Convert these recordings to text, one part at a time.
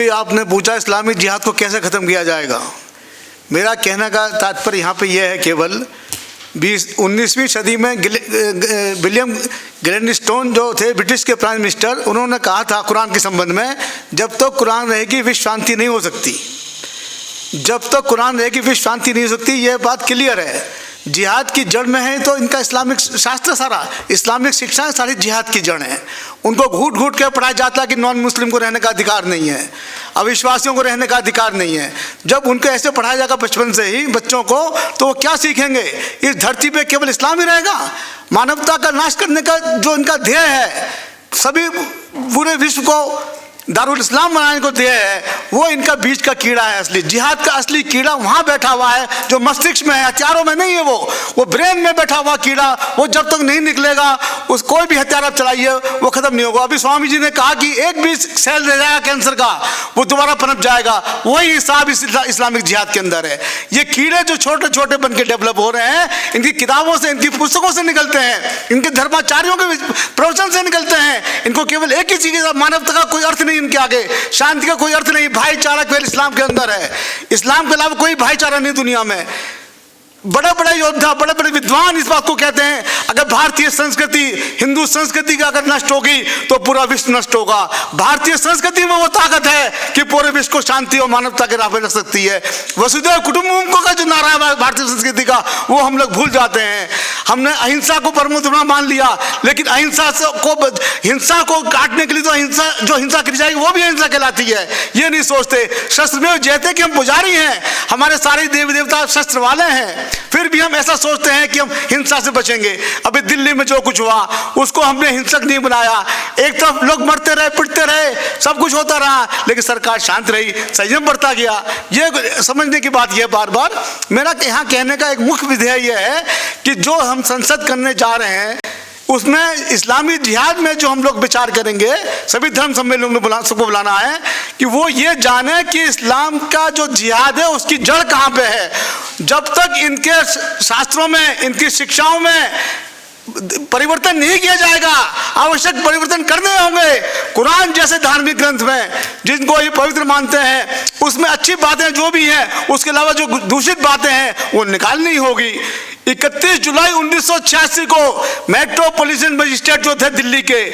आपने पूछा इस्लामी जिहाद को कैसे ख़त्म किया जाएगा। मेरा कहने का तात्पर्य यहाँ पे यह है, केवल 19वीं सदी में विलियम ग्लैडस्टोन जो थे ब्रिटिश के प्राइम मिनिस्टर, उन्होंने कहा था कुरान के संबंध में, जब तक कुरान रहेगी विश्व शांति नहीं हो सकती। जब तक कुरान रहेगी विश्व शांति नहीं हो सकती, यह बात क्लियर है। जिहाद की जड़ में है तो इनका इस्लामिक शास्त्र, सारा इस्लामिक शिक्षा सारी जिहाद की जड़ है। उनको घूट घूट के पढ़ाया जाता है कि नॉन मुस्लिम को रहने का अधिकार नहीं है, अविश्वासियों को रहने का अधिकार नहीं है। जब उनको ऐसे पढ़ाया जाएगा बचपन से ही बच्चों को, तो वो क्या सीखेंगे? इस धरती पे केवल इस्लाम ही रहेगा। मानवता का नाश करने का जो इनका ध्येय है, सभी पूरे विश्व को दारुल इस्लाम बनाने को ध्येय है, वो इनका बीच का कीड़ा है। असली जिहाद का असली कीड़ा वहाँ बैठा हुआ है जो मस्तिष्क में है, हथियारों में नहीं है। वो ब्रेन में बैठा हुआ कीड़ा, वो जब तक नहीं निकलेगा, उस कोई भी हथियार आप चलाइए वो खत्म नहीं होगा। अभी स्वामी जी ने कहा कि एक भी सेल रह जाएगा कैंसर का, वो दोबारा पनप जाएगा। वही हिसाब इस्लामिक जिहाद के अंदर है। ये कीड़े जो छोटे छोटे बन के डेवलप हो रहे हैं, इनकी किताबों से, इनकी पुस्तकों से निकलते हैं, इनके धर्माचार्यों के प्रवचन से निकलते हैं। इनको केवल एक ही चीज, मानवता का कोई अर्थ नहीं इनके आगे, शांति का कोई अर्थ नहीं, भाईचारा केवल इस्लाम के अंदर है। इस्लाम के अलावा कोई भाईचारा नहीं दुनिया में। बड़े बड़े योद्धा, बड़े बड़े विद्वान इस बात को कहते हैं, अगर भारतीय संस्कृति, हिंदू संस्कृति का अगर नष्ट होगी तो पूरा विश्व नष्ट होगा। भारतीय संस्कृति में वो ताकत है कि पूरे विश्व को शांति और मानवता के राह पर रख सकती है। वसुधैव कुटुंबकम का जो नारा है भारतीय संस्कृति का, वो हम लोग भूल जाते हैं। हमने अहिंसा को परम धर्म मान लिया, लेकिन हिंसा को काटने के लिए तो जो हिंसा की जाएगी वो भी अहिंसा कहलाती है। ये नहीं सोचते। शस्त्र में जैसे कि हम पुजारी हैं, हमारे सारे देवी देवता शस्त्र वाले हैं, फिर भी हम ऐसा सोचते हैं कि हम हिंसा से बचेंगे। अभी दिल्ली में जो कुछ हुआ उसको हमने हिंसक नहीं बनाया। एक तरफ लोग मरते रहे, पिटते रहे, सब कुछ होता रहा, लेकिन सरकार शांत रही, संयम बढ़ता गया। ये समझने की बात यह बार बार मेरा यहाँ कहने का एक मुख्य विधेय यह है कि जो हम संसद करने जा रहे हैं उसमें इस्लामी जिहाद में जो हम लोग विचार करेंगे, सभी धर्म सम्मेलन में सबको बुलाना है कि वो ये जाने कि इस्लाम का जो जिहाद है उसकी जड़ कहाँ पे है। जब तक इनके शास्त्रों में, इनकी शिक्षाओं में परिवर्तन नहीं किया जाएगा, आवश्यक परिवर्तन करने होंगे। कुरान जैसे धार्मिक ग्रंथ में जिनको ये पवित्र मानते हैं, उसमें अच्छी बातें जो भी हैं, उसके अलावा जो दूषित बातें हैं वो निकालनी होगी। 31 जुलाई 1986 को मेट्रोपॉलिटन मजिस्ट्रेट जो थे दिल्ली के,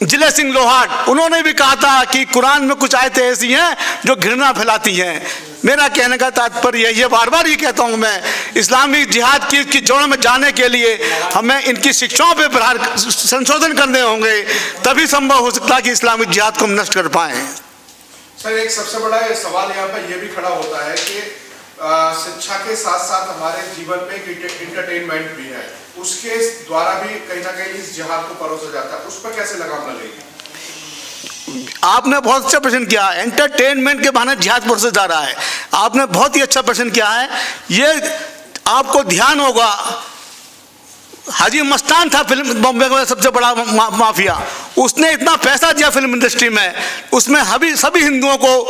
जिले सिंह लोहाट, उन्होंने भी कहा था कि कुरान में कुछ आयतें ऐसी हैं जो घृणा फैलाती हैं। मेरा कहने का तात्पर्य यही है, बार बार ये कहता हूँ मैं, इस्लामी जिहाद की जड़ में जाने के लिए हमें इनकी शिक्षाओं पे संशोधन करने होंगे, तभी संभव हो सकता है कि इस्लामी जिहाद को हम नष्ट कर पाएँ। सर, एक सबसे बड़ा सवाल यहाँ पर यह भी खड़ा होता है कि शिक्षा के साथ साथ हमारे जीवन में इंटरटेनमेंट भी है, उसके द्वारा भी कहीं ना कहीं इस जिहाद को परोसा जाता है, उस पर कैसे लगाम लगेगी? आपने बहुत अच्छा प्रश्न किया। एंटरटेनमेंट के बहाने जिहाद परोसा जा रहा है। आपने बहुत ही अच्छा प्रश्न किया है। ये आपको ध्यान होगा, हाजी मस्तान था फिल्म बॉम्बे का सबसे बड़ा माफिया, उसने इतना पैसा दिया फिल्म इंडस्ट्री में, उसमें सभी हिंदुओं को,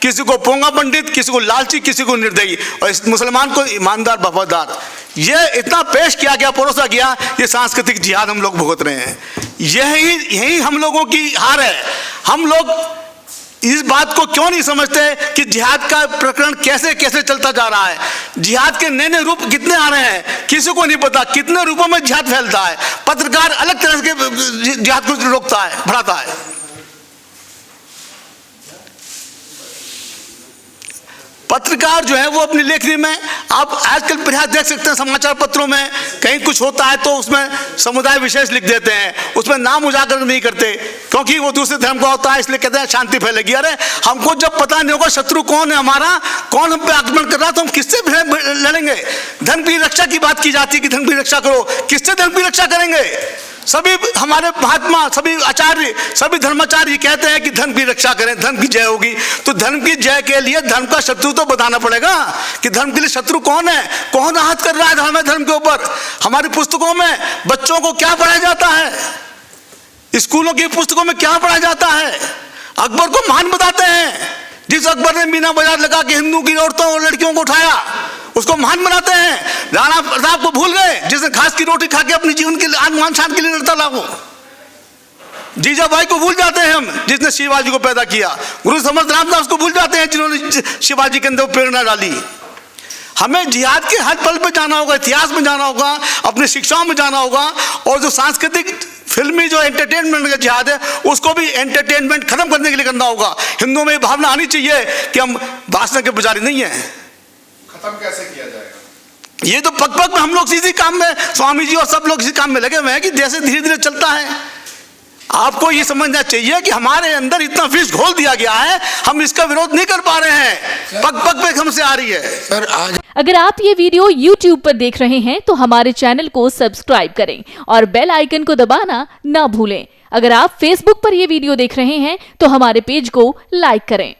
किसी को पोंगा पंडित, किसी को लालची, किसी को निर्दयी, और इस मुसलमान को ईमानदार वफादार, ये इतना पेश किया गया, परोसा गया। ये सांस्कृतिक जिहाद हम लोग भुगत रहे हैं। यही हम लोगों की हार है। हम लोग इस बात को क्यों नहीं समझते कि जिहाद का प्रकरण कैसे कैसे चलता जा रहा है। जिहाद के नए नए रूप कितने आ रहे हैं, किसी को नहीं पता। कितने रूपों में जिहाद फैलता है। पत्रकार अलग तरह के जिहाद को रोकता है, बढ़ाता है। पत्रकार जो है वो अपनी लेखनी में, आप आजकल प्रयास देख सकते हैं समाचार पत्रों में, कहीं कुछ होता है तो उसमें समुदाय विशेष लिख देते हैं, उसमें नाम उजागर नहीं करते, क्योंकि वो दूसरे धर्म का होता है, इसलिए कहते हैं शांति फैलेगी। अरे हमको जब पता नहीं होगा शत्रु कौन है हमारा, कौन हम पे आक्रमण कर रहा है, तो हम किससे लड़ेंगे? धर्म की रक्षा की बात की जाती है कि धर्म की रक्षा करो, किससे धर्म की रक्षा करेंगे? सभी हमारे महात्मा, सभी आचार्य, सभी धर्माचार्य कहते हैं कि धर्म की रक्षा करें, धर्म की जय होगी। तो धर्म की जय के लिए धर्म का शत्रु तो बताना पड़ेगा कि धर्म के लिए शत्रु कौन है, कौन आहत कर रहा है हमें धर्म के ऊपर। हमारी पुस्तकों में बच्चों को क्या पढ़ाया जाता है, स्कूलों की पुस्तकों में क्या पढ़ाया जाता है? अकबर को महान बताते हैं, जिस अकबर ने मीना बाजार लगा के हिंदू की औरतों और लड़कियों को उठाया, उसको महान बनाते हैं। राणा प्रताप को भूल गए, जिसने घास की रोटी खा के अपने जीवन के लिए मान शान के लिए लड़ता रहा। जीजाबाई को भूल जाते हैं हम, जिसने शिवाजी को पैदा किया। गुरु समर्थ रामदास को भूल जाते हैं, जिन्होंने शिवाजी के अंदर प्रेरणा डाली। हमें जिहाद के हर पल पे जाना होगा, इतिहास में जाना होगा, अपनी शिक्षाओं में जाना होगा। और जो सांस्कृतिक फिल्मी जो एंटरटेनमेंट का जिहाद है, उसको भी एंटरटेनमेंट खत्म करने के लिए करना होगा। हिंदुओं में भावना आनी चाहिए कि हम भाषण के पुजारी नहीं है। खत्म कैसे किया जाएगा? ये तो पग पग में हम लोग इसी काम में, स्वामी जी और सब लोग इसी काम में लगे हुए हैं कि जैसे धीरे धीरे चलता है। आपको ये समझना चाहिए कि हमारे अंदर इतना विष घोल दिया गया है, हम इसका विरोध नहीं कर पा रहे हैं, पग पग पे हमसे आ रही है। सर आज अगर आप ये वीडियो YouTube पर देख रहे हैं तो हमारे चैनल को सब्सक्राइब करें और बेल आइकन को दबाना ना भूलें। अगर आप Facebook पर ये वीडियो देख रहे हैं तो हमारे पेज को लाइक करें।